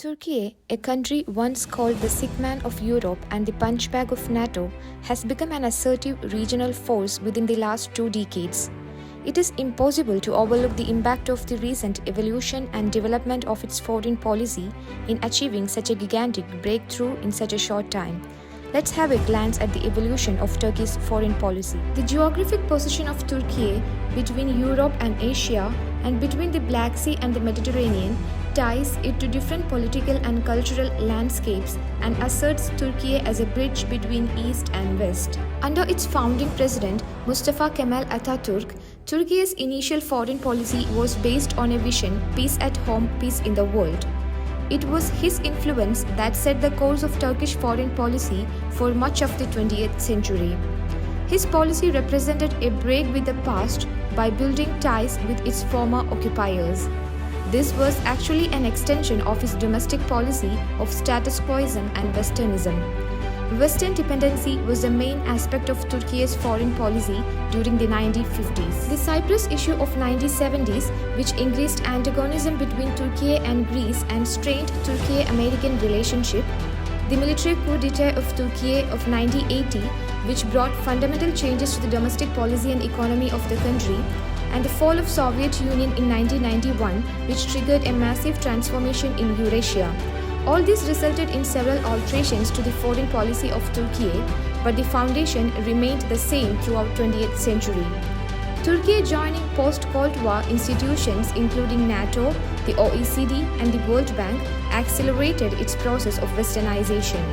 Turkey, a country once called the sick man of Europe and the punchbag of NATO, has become an assertive regional force within the last 2 decades. It is impossible to overlook the impact of the recent evolution and development of its foreign policy in achieving such a gigantic breakthrough in such a short time. Let's have a glance at the evolution of Turkey's foreign policy. The geographic position of Turkey between Europe and Asia and between the Black Sea and the Mediterranean ties it to different political and cultural landscapes and asserts Turkey as a bridge between East and West. Under its founding president, Mustafa Kemal Atatürk, Turkey's initial foreign policy was based on a vision, peace at home, peace in the world. It was his influence that set the course of Turkish foreign policy for much of the 20th century. His policy represented a break with the past by building ties with its former occupiers. This was actually an extension of his domestic policy of status quoism and Westernism. Western dependency was the main aspect of Turkey's foreign policy during the 1950s. The Cyprus issue of 1970s, which increased antagonism between Turkey and Greece and strained Turkey-American relationship, the military coup d'etat of Turkey of 1980, which brought fundamental changes to the domestic policy and economy of the country, and the fall of Soviet Union in 1991, which triggered a massive transformation in Eurasia. All this resulted in several alterations to the foreign policy of Turkey, but the foundation remained the same throughout 20th century. Turkey joining post-Cold War institutions including NATO, the OECD and the World Bank accelerated its process of westernization.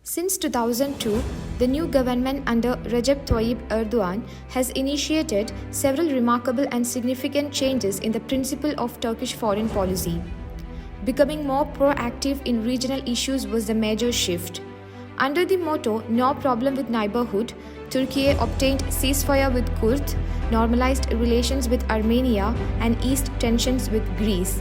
Since 2002, the new government under Recep Tayyip Erdogan has initiated several remarkable and significant changes in the principle of Turkish foreign policy. Becoming more proactive in regional issues was the major shift. Under the motto "No problem with neighborhood," Turkey obtained ceasefire with Kurds, normalized relations with Armenia, and eased tensions with Greece.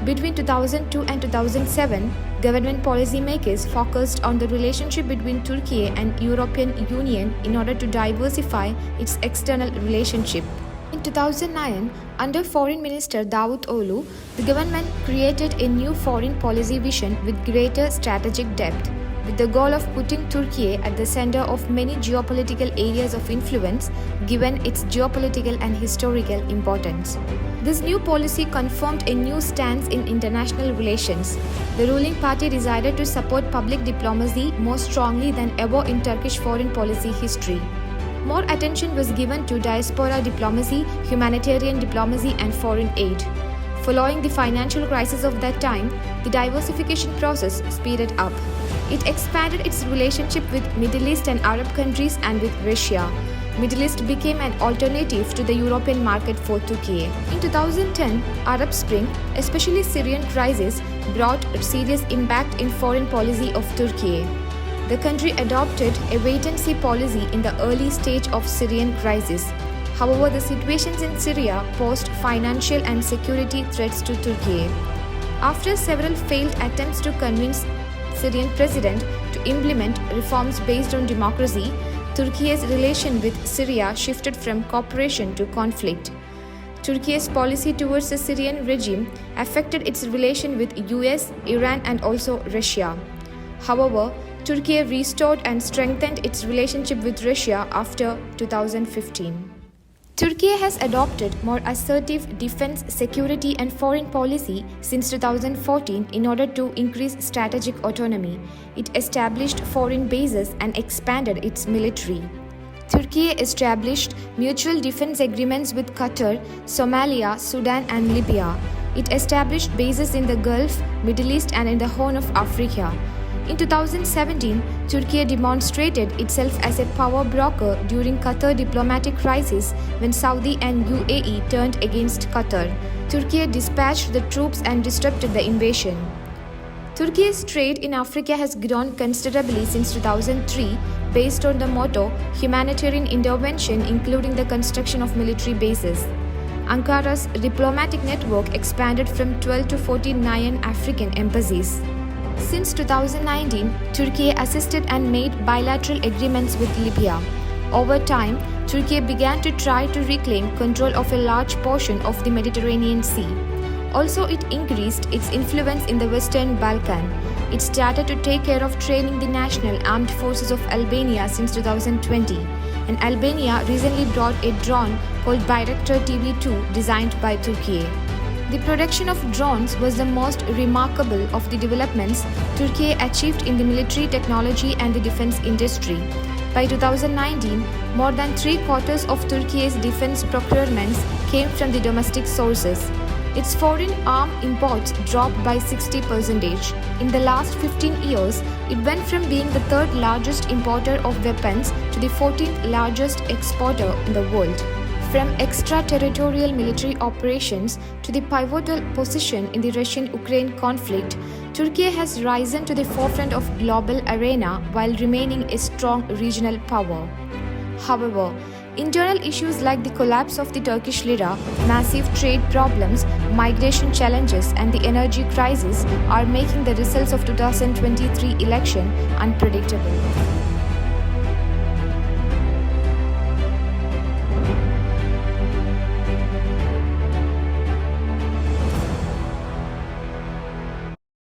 Between 2002 and 2007, government policymakers focused on the relationship between Turkey and European Union in order to diversify its external relationship. In 2009, under Foreign Minister Davutoğlu, the government created a new foreign policy vision with greater strategic depth, with the goal of putting Turkey at the center of many geopolitical areas of influence, given its geopolitical and historical importance. This new policy confirmed a new stance in international relations. The ruling party decided to support public diplomacy more strongly than ever in Turkish foreign policy history. More attention was given to diaspora diplomacy, humanitarian diplomacy, and foreign aid. Following the financial crisis of that time, the diversification process speeded up. It expanded its relationship with Middle East and Arab countries and with Russia. Middle East became an alternative to the European market for Turkey. In 2010, Arab Spring, especially Syrian crisis, brought a serious impact in foreign policy of Turkey. The country adopted a wait-and-see policy in the early stage of Syrian crisis. However, the situations in Syria posed financial and security threats to Turkey. After several failed attempts to convince Syrian president to implement reforms based on democracy, Turkey's relation with Syria shifted from cooperation to conflict. Turkey's policy towards the Syrian regime affected its relation with US, Iran and also Russia. However, Turkey restored and strengthened its relationship with Russia after 2015. Turkey has adopted more assertive defense, security and foreign policy since 2014 in order to increase strategic autonomy. It established foreign bases and expanded its military. Turkey established mutual defense agreements with Qatar, Somalia, Sudan and Libya. It established bases in the Gulf, Middle East and in the Horn of Africa. In 2017, Turkey demonstrated itself as a power broker during Qatar diplomatic crisis when Saudi and UAE turned against Qatar. Turkey dispatched the troops and disrupted the invasion. Turkey's trade in Africa has grown considerably since 2003 based on the motto humanitarian intervention, including the construction of military bases. Ankara's diplomatic network expanded from 12 to 49 African embassies. Since 2019, Turkey assisted and made bilateral agreements with Libya. Over time, Turkey began to try to reclaim control of a large portion of the Mediterranean Sea. Also, it increased its influence in the Western Balkan. It started to take care of training the National Armed Forces of Albania since 2020. And Albania recently brought a drone called Bayraktar TB2 designed by Turkey. The production of drones was the most remarkable of the developments Turkey achieved in the military technology and the defense industry. By 2019, more than three-quarters of Turkey's defense procurements came from the domestic sources. Its foreign arm imports dropped by 60%. In the last 15 years, it went from being the third largest importer of weapons to the 14th largest exporter in the world. From extraterritorial military operations to the pivotal position in the Russian-Ukraine conflict, Turkey has risen to the forefront of global arena while remaining a strong regional power. However, internal issues like the collapse of the Turkish lira, massive trade problems, migration challenges, and the energy crisis are making the results of 2023 election unpredictable.